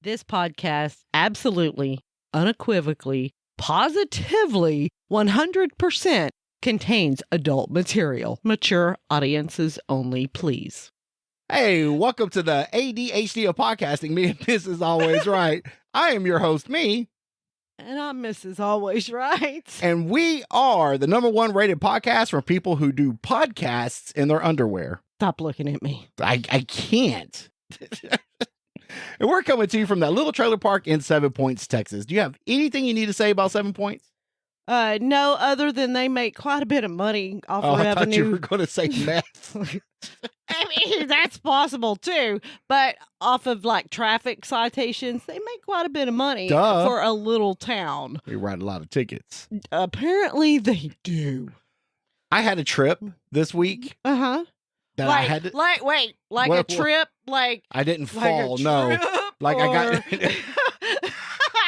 This podcast absolutely, unequivocally, positively, 100% contains adult material. Mature audiences only, please. Hey, welcome to the ADHD of podcasting. Me and Mrs. Always Right. I am your host, me. And I'm Mrs. Always Right. And we are the #1 rated podcast for people who do podcasts in their underwear. Stop looking at me. I can't. And we're coming to you from that little trailer park in 7 Points, Texas. Do you have anything you need to say about 7 Points? No, other than they make quite a bit of money off revenue. I thought you were going to say meth. I mean, that's possible too. But off of like traffic citations, they make quite a bit of money for a little town. They write a lot of tickets. Apparently they do. I had a trip this week. Uh-huh. That like, I had to, a trip, like I didn't like fall, no. Like I got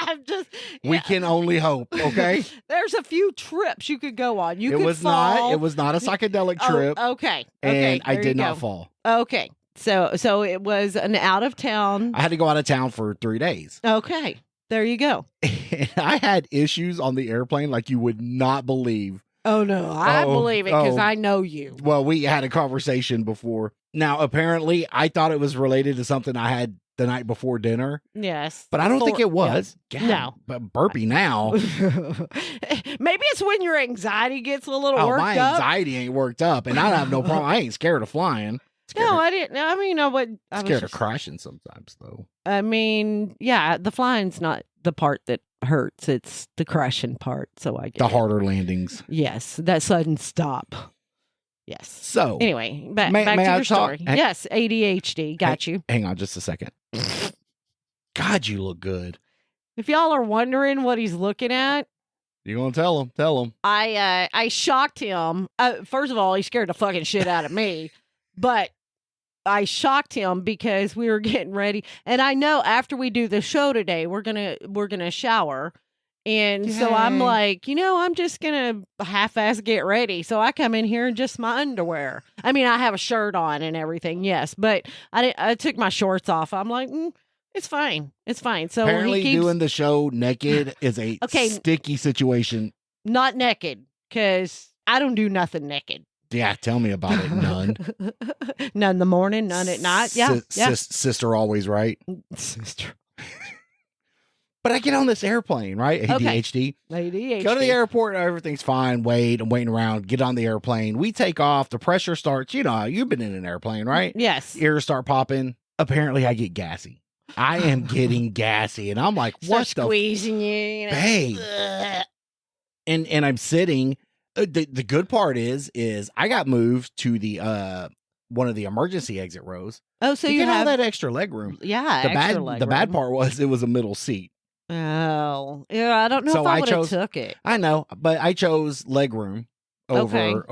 I'm just We can only hope, okay? There's a few trips you could go on. It was not a psychedelic trip. Oh, okay. And I did not fall. Okay. So it was an out of town. I had to go out of town for 3 days. Okay. There you go. And I had issues on the airplane like you would not believe. Oh, no. I believe it because I know you. Well, we had a conversation before. Now, apparently, I thought it was related to something I had the night before dinner. Yes. But I don't think it was. Yeah. God, no. But burpee now. Maybe it's when your anxiety gets a little worked up. My anxiety ain't worked up, and I have no problem. I ain't scared of flying. I didn't. I mean, I'm scared of crashing sometimes, though. I mean, yeah, the flying's not the part that hurts. It's the crashing part. So I get the harder landings. Yes, that sudden stop. Yes. So anyway, back to your story. Yes, ADHD. Got you. Hang on just a second. God, you look good. If y'all are wondering what he's looking at, you gonna tell him? Tell him. I shocked him. First of all, he scared the fucking shit out of me, but I shocked him because we were getting ready, and I know after we do the show today, we're gonna shower. And so I'm like, I'm just going to half-ass get ready. So I come in here in just my underwear. I mean, I have a shirt on and everything, yes. But I took my shorts off. I'm like, it's fine. It's fine. So apparently doing the show naked is a sticky situation. Not naked, because I don't do nothing naked. Yeah, tell me about it. None. None in the morning, none at night. Yeah. Sister always right. Sister. But I get on this airplane, right? ADHD. ADHD. Go to the airport, everything's fine. I'm waiting around. Get on the airplane. We take off. The pressure starts. You've been in an airplane, right? Yes. Ears start popping. Apparently, I get gassy. I am getting gassy. And I'm like, what the? Squeezing you. Hey. And I'm sitting. The good part is I got moved to the one of the emergency exit rows. Oh, so you have all that extra leg room. Yeah. The bad part was it was a middle seat. Oh, yeah. I don't know if I would have took it. I know, but I chose leg room over,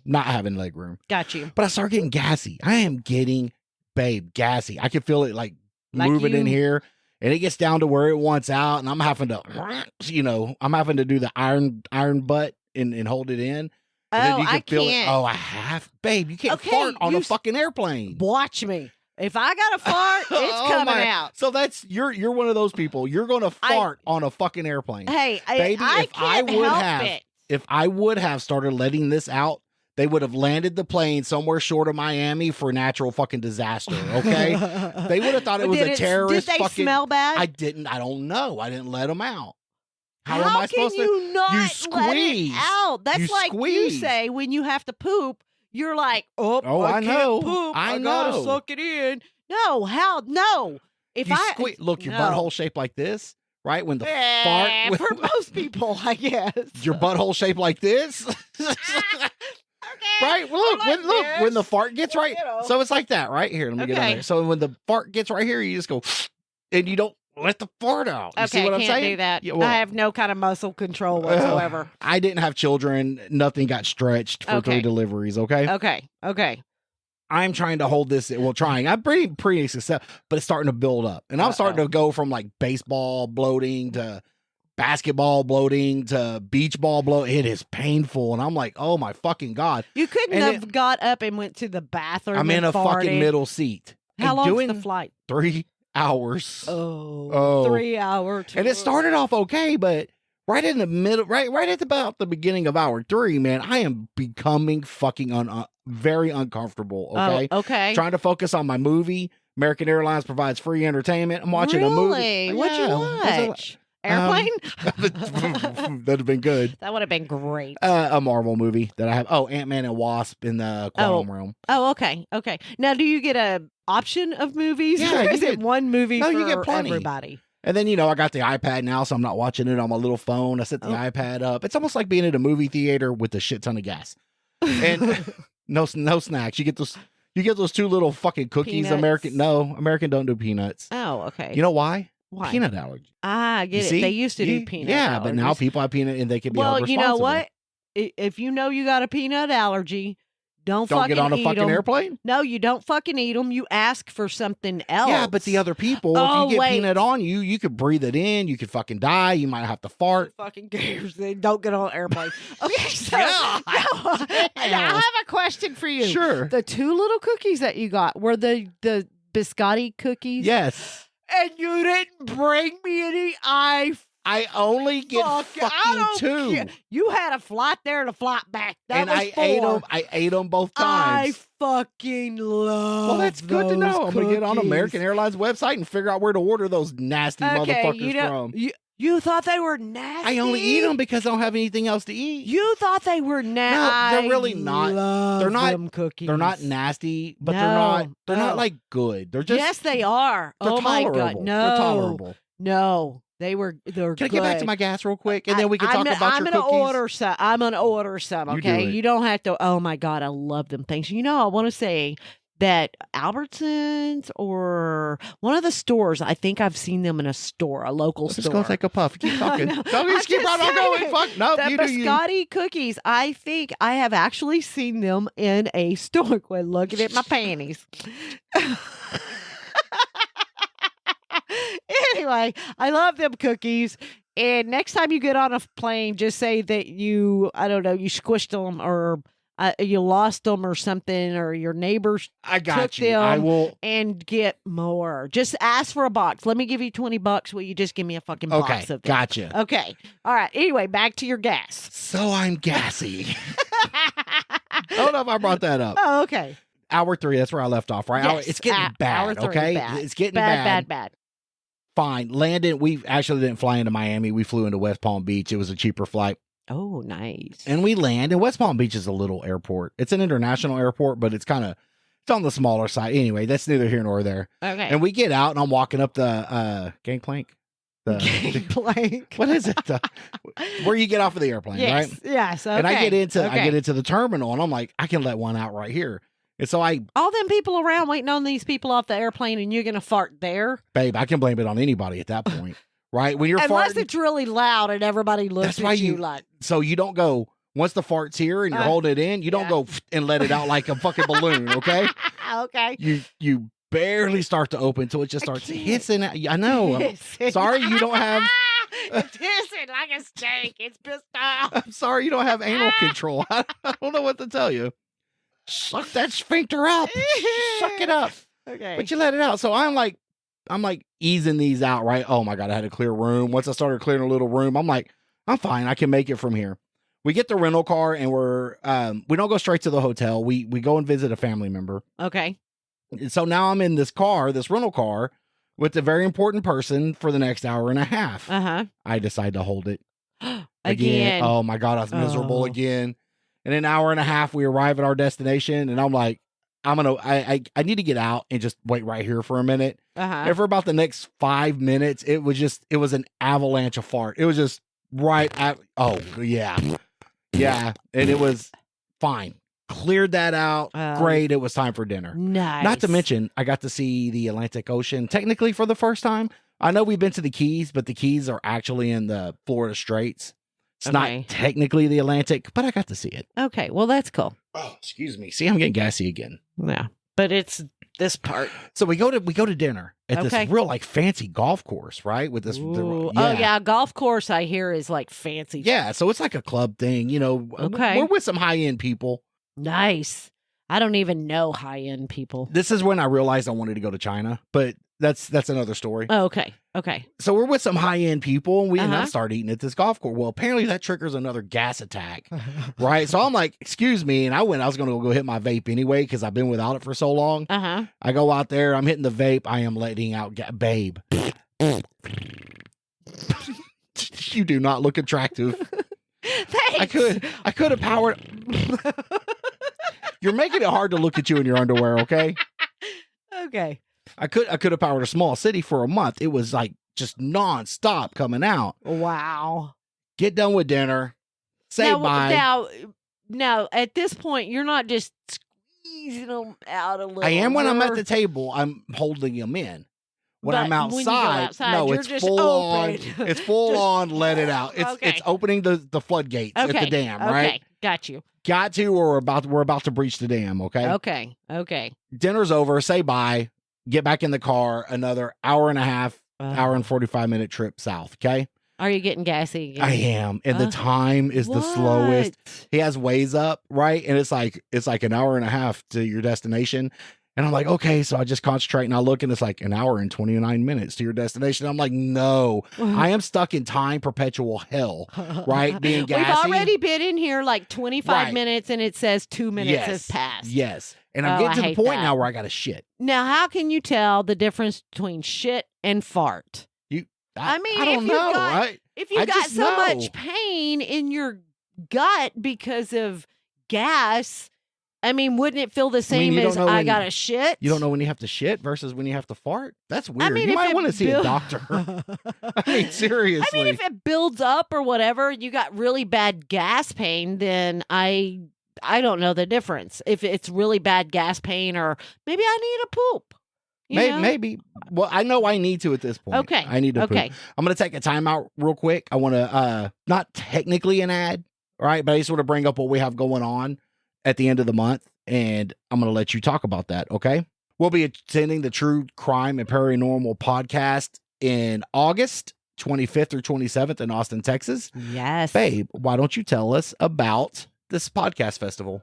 not having leg room. Got you. But I started getting gassy. I am getting, gassy. I can feel it like moving in here, and it gets down to where it wants out, and I'm having to, do the iron butt and hold it in. Oh, I can't. I have. Babe, you can't fart on a fucking airplane. Watch me. If I got a fart, it's coming out. So that's you're one of those people. You're going to fart on a fucking airplane. Hey, baby, if I would have started letting this out, they would have landed the plane somewhere short of Miami for natural fucking disaster. Okay, they would have thought it was a terrorist. Did they smell bad? I didn't. I don't know. I didn't let them out. How am I supposed to? You not you squeeze let it out? That's like you say when you have to poop. You're like, I can't poop. I gotta suck it in. No, how? No. If look, your butthole shaped like this, right? When the fart for most people, I guess your butthole shaped like this. Okay. Right? Well, look, when the fart gets right, so it's like that, right? Here, let me get on there. So when the fart gets right here, you just go, and you don't let the fart out. You see what I'm saying? I can't do that. Yeah, I have no kind of muscle control whatsoever. I didn't have children. Nothing got stretched for 3 deliveries, okay? Okay. I'm trying to hold this. Well, I'm pretty successful, but it's starting to build up. And I'm starting to go from like baseball bloating to basketball bloating to beach ball bloating. It is painful. And I'm like, oh my fucking God. You couldn't have got up and went to the bathroom. I'm in a fucking middle seat. How long is the flight? 3 hours. Oh, 3 hour tour. And it started off okay, but right in the middle, right at about the beginning of hour 3, man, I am becoming fucking very uncomfortable. Okay. Oh, okay. Trying to focus on my movie. American Airlines provides free entertainment. I'm watching a movie. What'd you watch? Airplane? That'd have been good. That would have been great. A Marvel movie that I have. Oh, Ant-Man and Wasp in the Quantum Realm. Oh, okay. Okay. Now, do you get a option of movies? Yeah, or is it one movie for you get plenty. everybody? And then, I got the iPad now, so I'm not watching it on my little phone. I set the iPad up. It's almost like being at a movie theater with a shit ton of gas. And no snacks. You get those 2 little fucking cookies. Peanuts. American don't do peanuts. Oh, okay. You know why? Why? Peanut allergy. I get it. They used to do peanut allergies. But now people have peanut and they can be Well, held you know responsible. what? If you know you got a peanut allergy, don't fucking get on a eat fucking 'em. airplane? No, you don't fucking eat them. You ask for something else. Yeah, but the other people, if you get peanut on you, you could breathe it in. You could fucking die. You might have to fart. Fucking cares. They don't get on an airplane. Okay, so Yeah. I have a question for you. Sure. The 2 little cookies that you got were the biscotti cookies. Yes. And you didn't bring me any. I only get fucking 2. care. You had a flight there and a flight back. That And was I 4. ate them. I ate them both times. I fucking love. Well, that's good to know. I'm gonna get on cookies. American Airlines website and figure out where to order those nasty motherfuckers from. You thought they were nasty. I only eat them because I don't have anything else to eat. You thought they were nasty. No, they're really not. They're not them cookies. They're not nasty, but No. they're not like good. They're just yes, they are. they're Oh my god, tolerable. no, They're tolerable. no, they're Can good. I get back to my gas real quick, and then we can talk about I'm your gonna cookies? order some. I'm gonna order some. You Okay, do it. you don't have to. Oh my god, I love them things. I want to say that Albertsons or one of the stores. I think I've seen them in a store, a local Let's store. just go take a puff. Keep talking. I know. Don't I'm just keep just right on going. saying. Fuck no, The you do you. biscotti cookies. I think I have actually seen them in a store. When looking at my panties. Anyway, I love them cookies. And next time you get on a plane, just say that you squished them or you lost them or something, or your neighbors I got took you. them I will. and get more. Just ask for a box. Let me give you $20. Will you just give me a fucking Okay, box of them? gotcha. Okay. All right. Anyway, back to your gas. So I'm gassy. I don't know if I brought that up. Oh, okay. Hour 3, that's where I left off, right? Yes, It's getting bad, hour 3, okay? bad. It's getting bad. Fine. Landed. We actually didn't fly into Miami. We flew into West Palm Beach. It was a cheaper flight. Oh, nice. And we land. And West Palm Beach is a little airport. It's an international airport, but it's on the smaller side. Anyway, that's neither here nor there. Okay. And we get out, and I'm walking up the gangplank. Gangplank. What is it? Where you get off of the airplane, Yes. right? Yes. Okay. And I get Okay. into the terminal, and I'm like, I can let one out right here. And so all them people around waiting on these people off the airplane, and you're gonna fart there, babe, I can blame it on anybody at that point, right? When you're unless farting, it's really loud and everybody looks That's at why you you- like. so you don't go once the fart's here and you're holding it in. You don't yeah. go and let it out like a fucking balloon, okay? Okay. You barely start to open until it just starts can't. hissing. I know. I'm sorry you don't have. It's hissing like a steak. It's pissed off. I'm sorry you don't have anal control. I don't know what to tell you. Suck that sphincter up. Suck it up. Okay. But you let it out. So I'm like easing these out, right? Oh my God, I had to clear room. Once I started clearing a little room, I'm like, I'm fine. I can make it from here. We get the rental car and we don't go straight to the hotel. We go and visit a family member. Okay. And so now I'm in this rental car with a very important person for the next hour and a half. Uh-huh. I decide to hold it Again. Oh my God, I was miserable Oh. again. In an hour and a half, we arrive at our destination, and I'm like, I need to get out and just wait right here for a minute. Uh-huh. And for about the next 5 minutes, it was an avalanche of fart. It was just right at, oh yeah. Yeah. And it was fine. Cleared that out. Great. It was time for dinner. Nice. Not to mention, I got to see the Atlantic Ocean technically for the first time. I know we've been to the Keys, but the Keys are actually in the Florida Straits. It's Okay. not technically the Atlantic, but I got to see it. Okay. Well, that's cool. Oh, excuse me. See, I'm getting gassy again. Yeah. But it's this part. So we go to dinner at Okay. this real like fancy golf course, right? With this, Ooh. Oh, yeah. Golf course, I hear, is like fancy. yeah. So it's like a club thing, you know. Okay. We're with some high end people. Nice. I don't even know high end people. This is when I realized I wanted to go to China, but that's another story. Oh, okay. Okay. So we're with some high-end people, and we and I Uh-huh. started eating at this golf course. Well, apparently that triggers another gas attack, right? So I'm like, excuse me, and I was going to go hit my vape anyway because I've been without it for so long. Uh-huh. I go out there, I'm hitting the vape, I am letting out babe. You do not look attractive. Thanks. I could have powered. You're making it hard to look at you in your underwear, okay? Okay. I could have powered a small city for a month. It was like just nonstop coming out. Wow. Get done with dinner. Say bye. Now, at this point, you're not just squeezing them out a little. I am when I'm at the table. I'm holding them in. When But I'm outside, when you go outside, no, you're it's just full on. open. It's full Just- on. Let it out. It's Okay. it's opening the floodgates at the dam, right? Okay, got you. Got to, or we're about to breach the dam. Okay. Okay. Dinner's over. Say bye. Get back in the car. Another hour and a half, hour and 45-minute trip south. Okay. Are you getting gassy again? I am, and the time is the slowest. He has Waze up, right, and it's like an hour and a half to your destination. And I'm like, okay, so I just concentrate and I look, and it's like an hour and 29 minutes to your destination. I'm like, no, I am stuck in time perpetual hell, right? Being gassy. We've already been in here like 25 minutes, and it says 2 minutes has passed. Yes, and I'm getting to the point now where I got to shit. Now, how can you tell the difference between shit and fart? I mean, I don't know, right? If you've got so much pain in your gut because of gas, I mean, wouldn't it feel the same as I got to shit? You don't know when you have to shit versus when you have to fart? That's weird. I mean, you might want to see a doctor. I mean, seriously. I mean, if it builds up or whatever, you got really bad gas pain, then I don't know the difference. If it's really bad gas pain, or maybe I need a poop. Maybe. Well, I know I need to at this point. Okay. I need to poop. Okay. I'm going to take a timeout real quick. I want to, not technically an ad, right? But I just want to bring up what we have going on at the end of the month. And I'm going to let you talk about that. Okay. We'll be attending the True Crime and Paranormal podcast in August 25th through 27th in Austin, Texas. Yes. Babe, why don't you tell us about this podcast festival?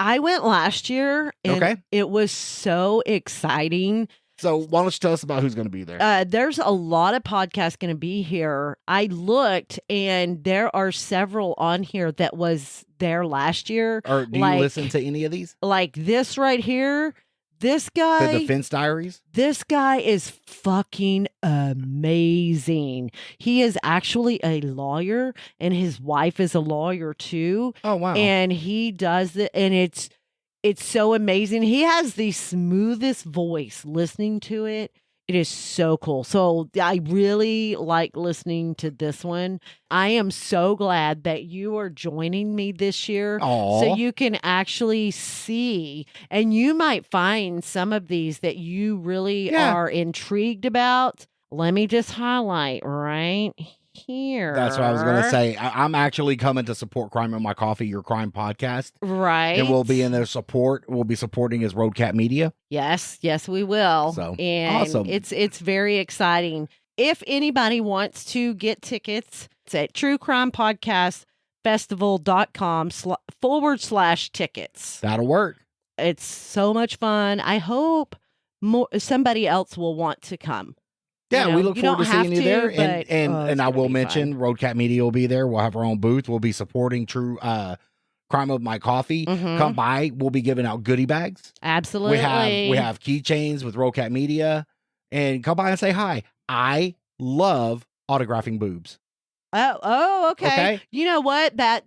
I went last year, and it was so exciting. So why don't you tell us about who's going to be there? There's a lot of podcasts going to be here. I looked, and there are several on here that was there last year. Or do you listen to any of these? Like this right here. This guy, The Defense Diaries? This guy is fucking amazing. He is actually a lawyer, and his wife is a lawyer too. Oh, wow. And he does it, and it's so amazing. He has the smoothest voice. Listening to it, it is so cool. So I really like listening to this one. I am so glad that you are joining me this year. Aww. So you can actually see, and you might find some of these that you really are intrigued about. Let me just highlight right here. That's what I was going to say. I'm actually coming to support Crime in My Coffee, your crime podcast. Right. And we'll be in their support. We'll be supporting his Roadcat Media. Yes, we will. So, and awesome. It's very exciting. If anybody wants to get tickets, it's at truecrimepodcastfestival.com/tickets. That'll work. It's so much fun. I hope somebody else will want to come. Yeah, we look forward to seeing you there. But, and I will mention Roadcat Media will be there. We'll have our own booth. We'll be supporting True Crime of My Coffee. Mm-hmm. Come by. We'll be giving out goodie bags. Absolutely. We have keychains with Roadcat Media. And come by and say hi. I love autographing boobs. Oh, okay. You know what? That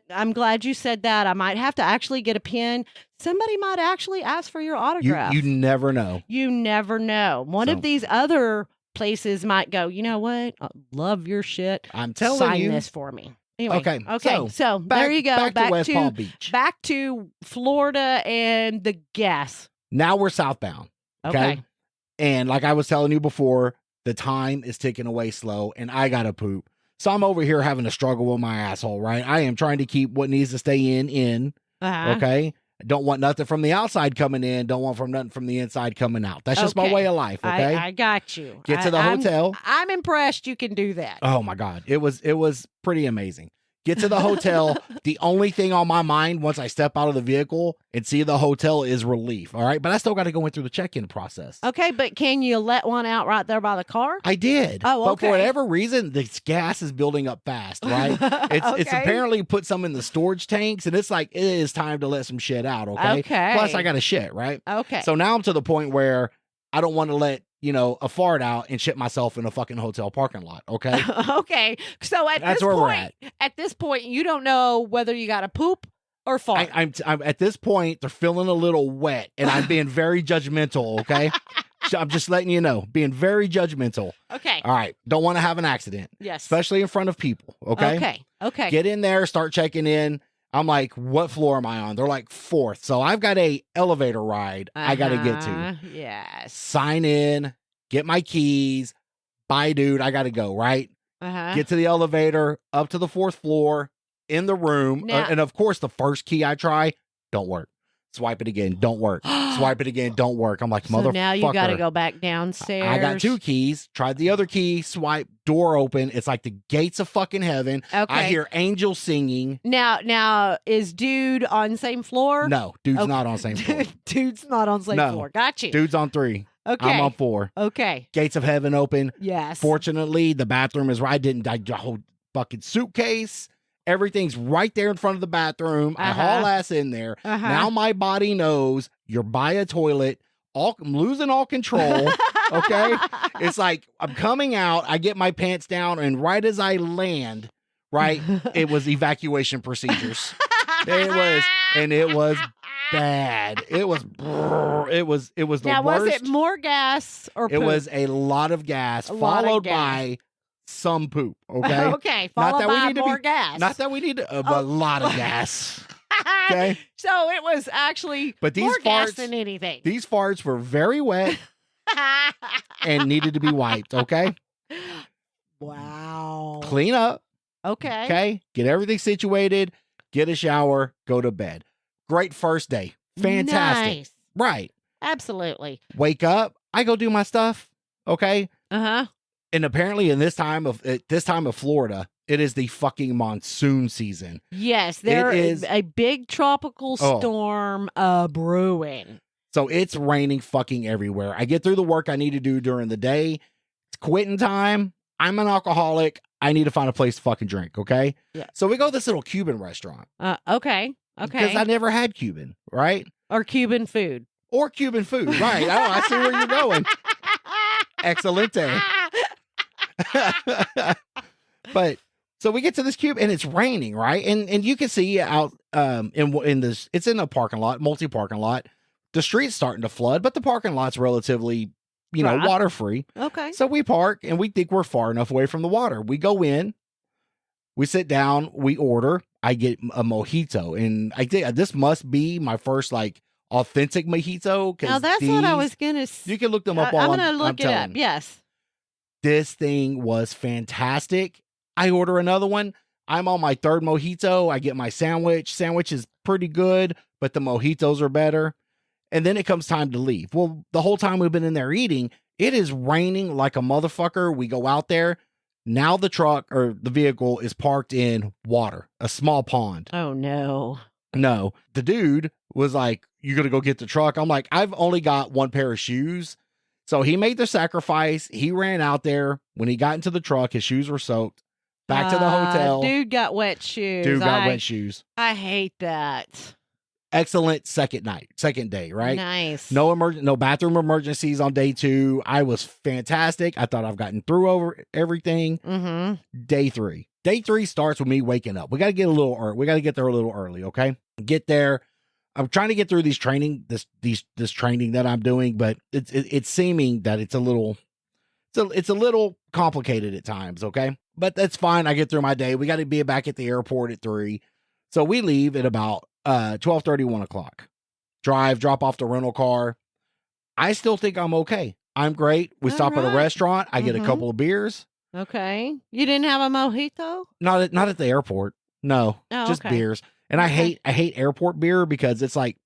I'm glad you said that. I might have to actually get a pen. Somebody might actually ask for your autograph. You never know. You never know. One of these other places might go, you know what? I love your shit. I'm telling Sign you. this for me. Anyway, Okay. So there you go. Back to West Palm Beach. Back to Florida and the gas. Now we're southbound. Okay. And like I was telling you before, the time is ticking away slow, and I gotta poop. So I'm over here having to struggle with my asshole, right? I am trying to keep what needs to stay in. Uh-huh. Okay. Don't want nothing from the outside coming in. Don't want nothing from the inside coming out. That's just my way of life. Okay. I got you. Get to the hotel. I'm impressed you can do that. Oh my God. It was pretty amazing. Get to the hotel. The only thing on my mind once I step out of the vehicle and see the hotel is relief. All right. But I still got to go in through the check-in process. Okay, but can you let one out right there by the car? I did. Oh, But okay. for whatever reason, this gas is building up fast, right? It's Okay. apparently put some in the storage tanks, and it's like, it is time to let some shit out, okay? Okay. Plus, I got to shit, right? Okay. So now I'm to the point where I don't want to let, a fart out and shit myself in a fucking hotel parking lot, okay? Okay. So That's where we're at. At this point, you don't know whether you got to poop or fart. I'm at this point, they're feeling a little wet, and I'm being very judgmental, okay? So I'm just letting you know, being very judgmental. Okay. All right. Don't want to have an accident. Yes. Especially in front of people, okay? Okay. Get in there, start checking in. I'm like, what floor am I on? They're like 4th. So I've got a elevator ride I got to get to. Yes. Sign in, get my keys. Bye, dude. I got to go, right? Get to the elevator, up to the 4th floor, in the room. Now- and of course, the first key I try, don't work. Swipe it again, don't work. Swipe it again, don't work. I'm like, So motherfucker. now you got to go back downstairs. I got 2 keys. Tried the other key, swipe, door open. It's like the gates of fucking heaven. Okay. I hear angels singing. Now is dude on same floor? No, dude's Okay. not on same floor. Dude's not on same No. floor. Got you. Dude's on 3. Okay. I'm on 4. Okay. Gates of heaven open. Yes. Fortunately, the bathroom is right. I whole fucking suitcase. Everything's right there in front of the bathroom. I haul ass in there. Now my body knows you're by a toilet. I'm losing all control. Okay. It's like I'm coming out. I get my pants down, and right as I land, right, it was evacuation procedures. It was bad. It was the now, worst. was it more gas or poop? It was a lot of gas, followed by some poop. Okay. Okay. Followed by more gas. Not that we need a lot of gas. Okay. So it was actually But these more gas farts- than anything. These farts were very wet and needed to be wiped. Okay. Wow. Clean up. Okay. Okay. Get everything situated. Get a shower. Go to bed. Great first day. Fantastic. Nice. Right. Absolutely. Wake up. I go do my stuff. Okay. Uh-huh. And apparently at this time of Florida, it is the fucking monsoon season. Yes, there is is a big tropical storm brewing. So it's raining fucking everywhere. I get through the work I need to do during the day. It's quitting time. I'm an alcoholic. I need to find a place to fucking drink, okay? Yeah. So we go to this little Cuban restaurant. Okay. Because I never had Cuban, right? Or Cuban food. Or Cuban food, right. Oh, I see where you're going. Excelente. But so we get to this cube and it's raining, right? And you can see out in this, it's in a parking lot, multi-parking lot. The street's starting to flood, but the parking lot's relatively, Right. water free. Okay. So we park and we think we're far enough away from the water. We go in, we sit down, we order. I get a mojito, and I think this must be my first like authentic mojito. Now that's what I was gonna. You can look them up. I'm gonna look it up. telling. Yes. This thing was fantastic. I order another one. I'm on my 3rd mojito. I get my sandwich. Sandwich is pretty good, but the mojitos are better. And then it comes time to leave. Well, the whole time we've been in there eating, it is raining like a motherfucker. We go out there. Now the truck or the vehicle is parked in water, a small pond. Oh no. No, the dude was like, "You gonna go get the truck?" I'm like, "I've only got one pair of shoes." So he made the sacrifice. He ran out there. When he got into the truck, his shoes were soaked. Back to the hotel. Dude got wet shoes. Dude got wet shoes. I hate that. Excellent second day, right? Nice. No bathroom emergencies on day 2. I was fantastic. I thought I've gotten through over everything. Mm-hmm. Day 3. Day 3 starts with me waking up. We got to get there a little early, okay? Get there. I'm trying to get through this training that I'm doing, but it's seeming that it's a little complicated at times, okay? But that's fine. I get through my day. We got to be back at the airport at 3. So we leave at about 12:30, 1 o'clock. Drop off the rental car. I still think I'm okay. I'm great. We stop at a restaurant. I get a couple of beers. Okay. You didn't have a mojito? Not at the airport. No, just beers. And I hate airport beer because it's like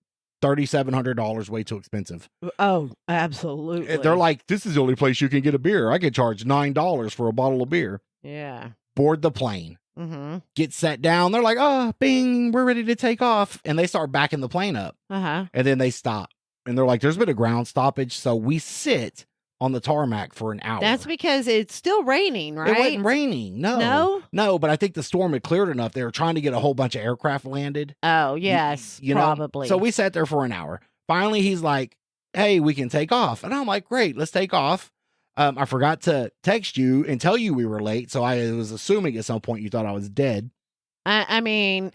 $3,700, way too expensive. Oh, absolutely. They're like, this is the only place you can get a beer. I could charge $9 for a bottle of beer. Yeah. Board the plane. Mm-hmm. Get set down. They're like, oh, bing, we're ready to take off. And they start backing the plane up. Uh-huh. And then they stop. And they're like, there's been a ground stoppage. So we sit on the tarmac for an hour. That's because it's still raining, right? It wasn't raining. No, but I think the storm had cleared enough. They were trying to get a whole bunch of aircraft landed. Oh, yes, you know? probably. So we sat there for an hour. Finally, he's like, hey, we can take off. And I'm like, great, let's take off. I forgot to text you and tell you we were late. So I was assuming at some point you thought I was dead. I mean,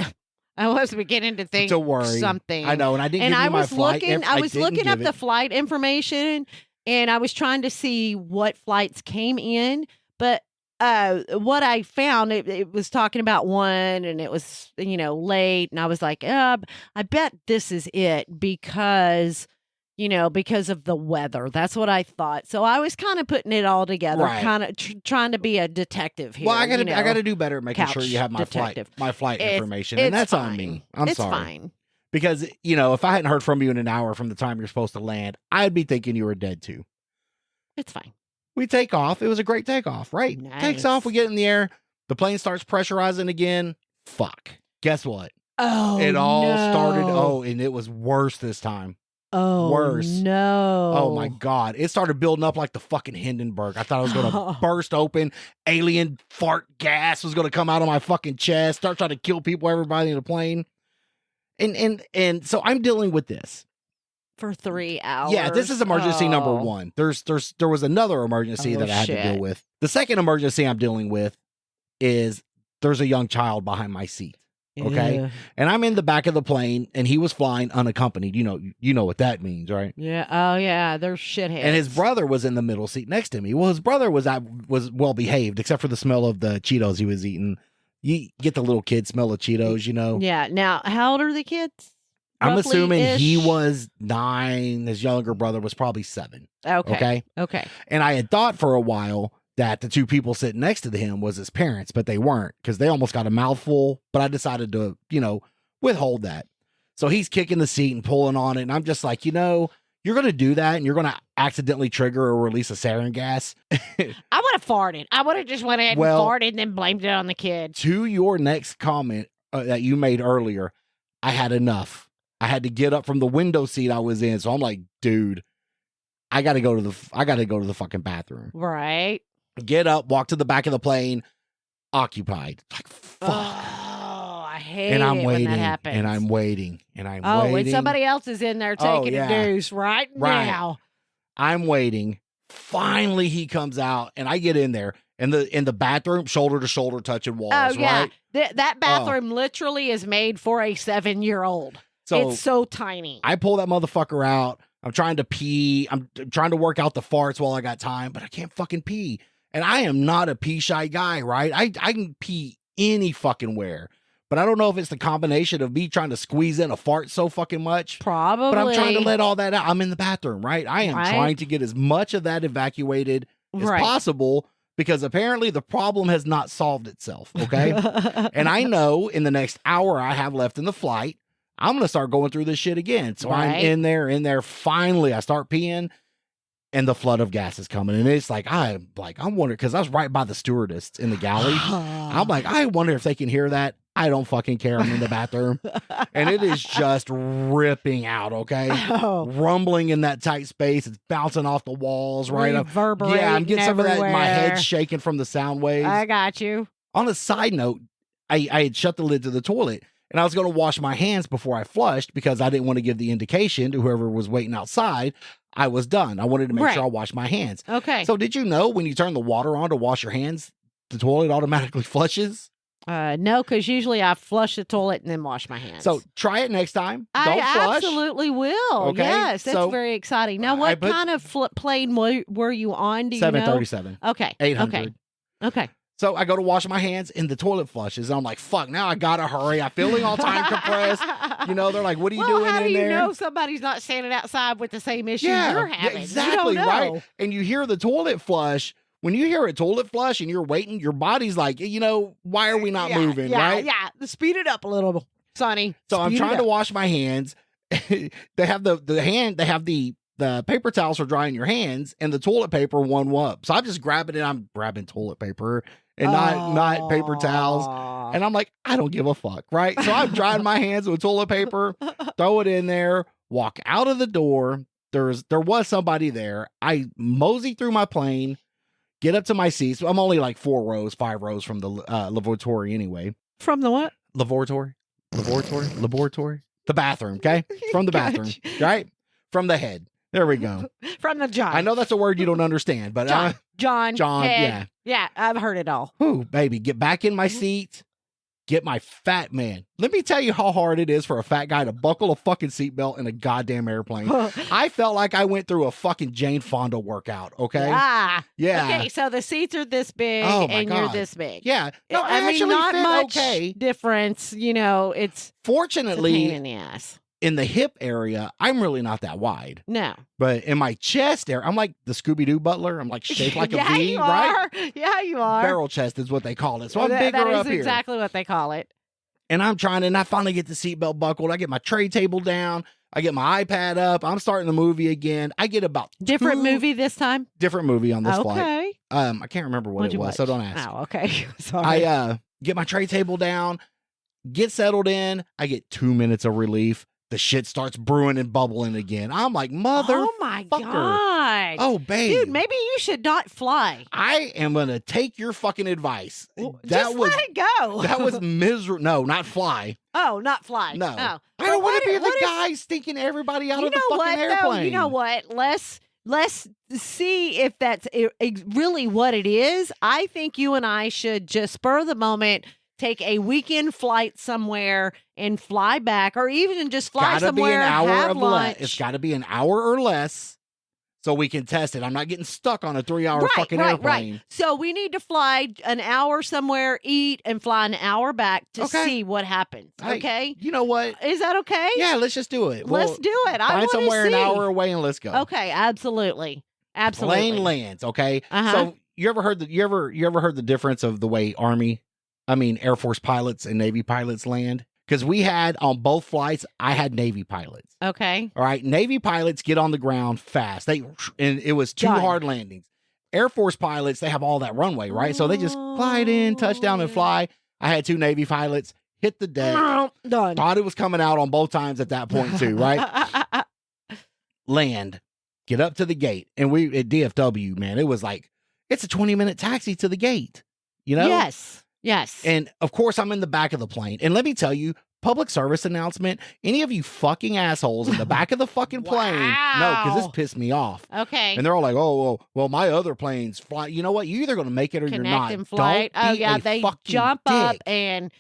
I was beginning to think something. I know, and I didn't give you my flight. I was looking up the flight information, and I was trying to see what flights came in. But what I found, it was talking about one, and it was, late. And I was like, I bet this is it because of the weather. That's what I thought. So I was kind of putting it all together, kind of trying to be a detective here. Well, I gotta do better at making sure you have my flight information, and that's fine. On me. I'm it's sorry. Fine. Because, if I hadn't heard from you in an hour from the time you're supposed to land, I'd be thinking you were dead too. It's fine. We take off. It was a great takeoff, right? Nice. Takes off. We get in the air. The plane starts pressurizing again. Fuck. Guess what? Oh, it all started. Oh, and it was worse this time. Oh, worse. No. Oh, my God. It started building up like the fucking Hindenburg. I thought I was going to burst open. Alien fart gas was going to come out of my fucking chest. Start trying to kill people, everybody in the plane. And so I'm dealing with this. For 3 hours. Yeah, this is emergency number one. There was another emergency that I had to deal with. The second emergency I'm dealing with is there's a young child behind my seat. Okay. Yeah. And I'm in the back of the plane and he was flying unaccompanied. You know what that means, right? Yeah. Oh yeah. They're shitheads. And his brother was in the middle seat next to me. Well, his brother was well behaved, except for the smell of the Cheetos he was eating. You get the little kid smell of Cheetos, Yeah. Now, how old are the kids? I'm assuming Roughly-ish? he was 9. His younger brother was probably 7. Okay. And I had thought for a while that the two people sitting next to him was his parents, but they weren't because they almost got a mouthful. But I decided to, withhold that. So he's kicking the seat and pulling on it. And I'm just like, you're going to do that and you're going to accidentally trigger or release a sarin gas. I would have farted. I would have just went ahead and farted and then blamed it on the kid. To your next comment that you made earlier, I had enough. I had to get up from the window seat I was in. So I'm like, dude, I got to go to the fucking bathroom. Right. Get up, walk to the back of the plane, occupied. Like, fuck. Oh, I hate and I'm it waiting, when that happens. and I'm waiting, and I'm waiting. waiting. When somebody else is in there taking a deuce right now. I'm waiting. Finally, he comes out, and I get in there. In the bathroom, shoulder to shoulder, touching walls. Oh, yeah. Right? That bathroom literally is made for a 7-year-old. So it's so tiny. I pull that motherfucker out. I'm trying to pee. I'm trying to work out the farts while I got time, but I can't fucking pee. And I am not a pee shy guy, right? I can pee any fucking where. But I don't know if it's the combination of me trying to squeeze in a fart so fucking much. Probably. But I'm trying to let all that out. I'm in the bathroom, right? I am trying to get as much of that evacuated as possible because apparently the problem has not solved itself, okay? And I know in the next hour I have left in the flight, I'm going to start going through this shit again. So I'm in there. Finally, I start peeing. And the flood of gas is coming. And it's like, I'm wondering, because I was right by the stewardess in the galley. I'm like, I wonder if they can hear that. I don't fucking care. I'm in the bathroom. And it is just ripping out, okay? Rumbling in that tight space. It's bouncing off the walls, right? Reverberating Yeah, I'm getting everywhere. some of that. My head's shaking from the sound waves. I got you. On a side note, I had shut the lid to the toilet. And I was going to wash my hands before I flushed because I didn't want to give the indication to whoever was waiting outside I was done. I wanted to make sure I washed my hands. Okay. So did you know when you turn the water on to wash your hands, the toilet automatically flushes? No, because usually I flush the toilet and then wash my hands. So try it next time. I Don't flush. absolutely will. Okay, Yes, that's so very exciting. Now, what kind of plane were you on? Do you know? 737. Okay. 800. Okay. So I go to wash my hands and the toilet flushes. And I'm like, fuck, now I got to hurry. I'm feeling all time compressed. They're like, what are you doing in there? How do you know somebody's not standing outside with the same issue you're having? Exactly, you don't know. right? And you hear the toilet flush. When you hear a toilet flush and you're waiting, your body's like, why are we not moving, right? Yeah, speed it up a little, Sonny. So I'm trying to wash my hands. They have the paper towels for drying your hands and the toilet paper one up. So I'm just grabbing it. I'm grabbing toilet paper and not paper towels. Aw. And I'm like, I don't give a fuck, right? So I'm drying my hands with toilet paper, throw it in there, walk out of the door. There was somebody there. I mosey through my plane, get up to my seats. I'm only like 5 rows from the lavatory anyway. From the what? Laboratory. The bathroom, okay? From the bathroom, right? From the head. There we go. From the John. I know that's a word you don't understand, but John, head. Yeah, I've heard it all. Ooh, baby, get back in my seat. Get my fat man. Let me tell you how hard it is for a fat guy to buckle a fucking seatbelt in a goddamn airplane. I felt like I went through a fucking Jane Fonda workout, okay? Yeah. Okay, so the seats are this big and you're this big. Yeah. No, I mean, actually not fit much okay. difference. You know, it's Fortunately, a pain in the ass. In the hip area, I'm really not that wide. No. But in my chest area, I'm like the Scooby-Doo butler. I'm like shaped like a yeah, V, you right? Are. Yeah, you are. Barrel chest is what they call it. So I'm bigger that is up here. exactly what they call it. And I'm trying to, and I finally get the seatbelt buckled. I get my tray table down. I get my iPad up. I'm starting the movie again. I get about different movie this time. Different movie on this flight. Okay. I can't remember what it was, watch? so don't ask. Oh, okay. Sorry. I get my tray table down, get settled in. I get 2 minutes of relief. The shit starts brewing and bubbling again. I'm like, oh my God. Oh, babe. Dude, maybe you should not fly. I am going to take your fucking advice. Just let it go. That was miserable. No, not fly. Oh, not fly. No. Oh. I don't want to be the guy stinking everybody out of the fucking airplane. Though? You know what? Let's see if that's really what it is. I think you and I should just spur of the moment take a weekend flight somewhere and fly back, or even just fly somewhere. Be an hour have of lunch. It's got to be an hour or less, so we can test it. I'm not getting stuck on a 3-hour fucking airplane. Right. So we need to fly an hour somewhere, eat, and fly an hour back to see what happens. Okay. You know what? Is that okay? Yeah, let's just do it. Let's do it. I find somewhere an hour away and let's go. Okay. Absolutely. Plane lands. Okay. So you ever heard the difference of the way Air Force pilots and Navy pilots land? Because we had on both flights, I had Navy pilots. Okay. All right. Navy pilots get on the ground fast. And it was 2 hard landings. Air Force pilots, they have all that runway, right? So they just glide in, touchdown, and fly. I had 2 Navy pilots hit the deck. Done. Thought it was coming out on both times at that point too, right? Land. Get up to the gate. And we at DFW, man, it was like, it's a 20-minute taxi to the gate. You know? Yes. And of course, I'm in the back of the plane. And let me tell you, public service announcement, any of you fucking assholes in the back of the fucking plane. No, because this pissed me off. Okay. And they're all like, oh, well, my other planes fly. You know what? You're either going to make it or you're not. And flight. Don't be they jump dick. up and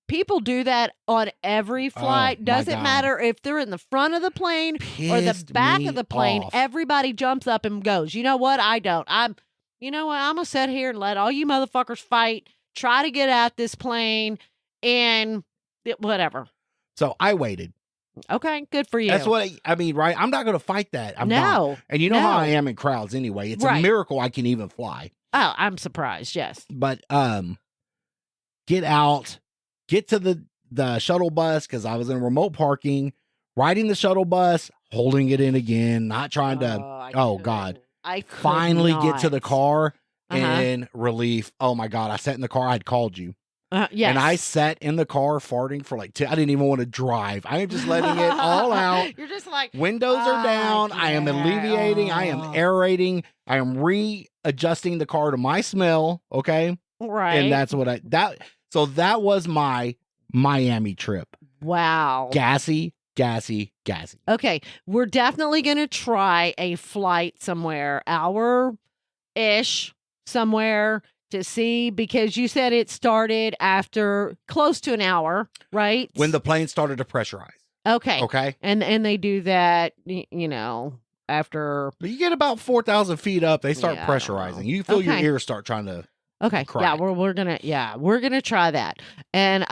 people do that on every flight. Doesn't matter if they're in the front of the plane or the back of the plane. Off. Everybody jumps up and goes. You know what? I don't. You know what? I'm going to sit here and let all you motherfuckers fight. Try to get out this plane and whatever. So I waited. Okay, good for you. That's what I mean, right? I'm not going to fight that. I'm not. And you know how I am in crowds anyway. It's a miracle I can even fly. Oh, I'm surprised. Yes. But get out, get to the shuttle bus because I was in remote parking, riding the shuttle bus, holding it in again, not trying to. God! I finally get to the car. In relief. Oh my God. I sat in the car. I'd called you. Yes. And I sat in the car farting for like I didn't even want to drive. I am just letting it all out. You're just like, windows are down. I am alleviating. I am aerating. I am readjusting the car to my smell. Okay. Right. And that's what so that was my Miami trip. Wow. Gassy. Okay. We're definitely going to try a flight somewhere, hour-ish. Somewhere to see, because you said it started after close to an hour, right? When the plane started to pressurize. Okay. And they do that, after. But you get about 4,000 feet up, they start pressurizing. You feel your ears start trying to. Okay. Crack. Yeah, we're gonna try that, and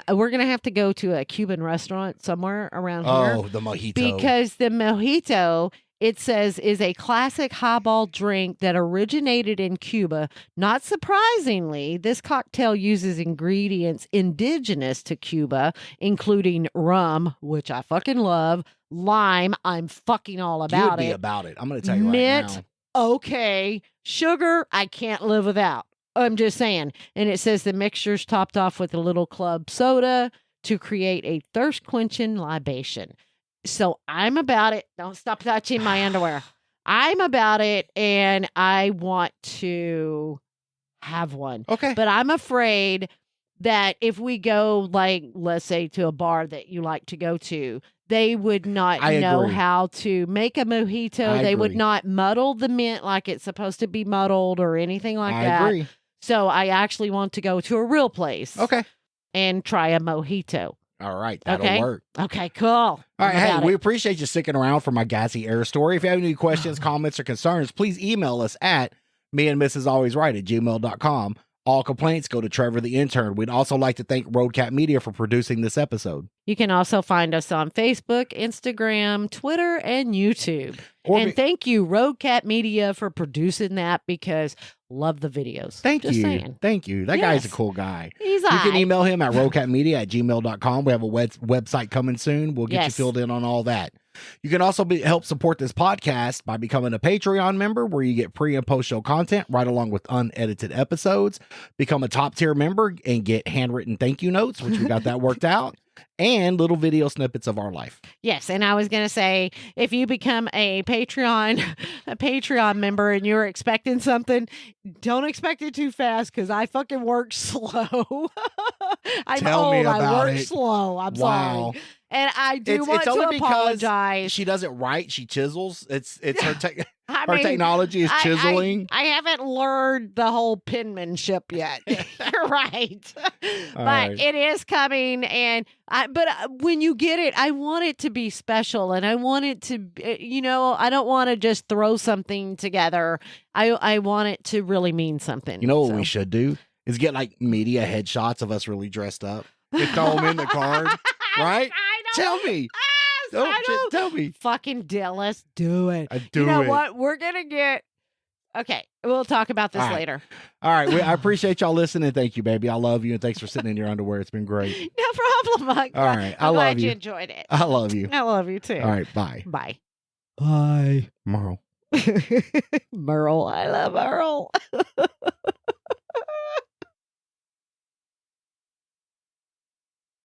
we're gonna have to go to a Cuban restaurant somewhere around here. Oh, the mojito. Because the mojito, it says, is a classic highball drink that originated in Cuba. Not surprisingly, this cocktail uses ingredients indigenous to Cuba, including rum, which I fucking love, lime, I'm fucking all about it. it. About it. I'm going to tell you mint, right now. Okay, sugar, I can't live without. I'm just saying. And it says the mixture's topped off with a little club soda to create a thirst quenching libation. So I'm about it. Don't stop touching my underwear. I'm about it, and I want to have one. Okay. But I'm afraid that if we go, like, let's say to a bar that you like to go to, they would not know agree. how to make a mojito. I They would agree. not muddle the mint like it's supposed to be muddled or anything like that. I agree. So I actually want to go to a real place. Okay. And try a mojito. All right. That'll Okay. work. Okay, cool. All right. I'm Hey, about we it. appreciate you sticking around for my gassy air story. If you have any questions, comments, or concerns, please email us at meandmrsalwaysright@gmail.com. All complaints go to Trevor the intern. We'd also like to thank Roadcat Media for producing this episode. You can also find us on Facebook, Instagram, Twitter, and YouTube. Or And thank you, Roadcat Media, for producing that because love the videos. Thank Just you. saying. Thank you. That guy's a Yes. cool guy. He's You can aight. email him at roadcatmedia@gmail.com. We have a website coming soon. We'll get you Yes. filled in on all that. You can also help support this podcast by becoming a Patreon member, where you get pre and post show content right along with unedited episodes. Become a top tier member and get handwritten thank you notes, which we got that worked out, and little video snippets of our life. Yes, and I was going to say, if you become a Patreon member and you're expecting something, don't expect it too fast because I fucking work slow. I'm Tell me old. I about work it. slow. I'm Wow. sorry. And I do It's want to only because apologize. She doesn't write; she chisels. It's her I her mean, technology is chiseling. I haven't learned the whole penmanship yet. You're right. But right. it is coming. And when you get it, I want it to be special. And I want it to, I don't want to just throw something together. I want it to really mean something. You know what we should do is get like media headshots of us really dressed up. And throw them in the card, right? Tell me. Tell me. Fucking let's do it. Do you know it. what? We're going to get. Okay. We'll talk about this All right. later. All right. I appreciate y'all listening. Thank you, baby. I love you. And thanks for sitting in your underwear. It's been great. No problem. All right. I I'm love glad you. you enjoyed it. I love you. I love you too. All right. Bye. Bye. Bye. Merle. Merle. I love Merle.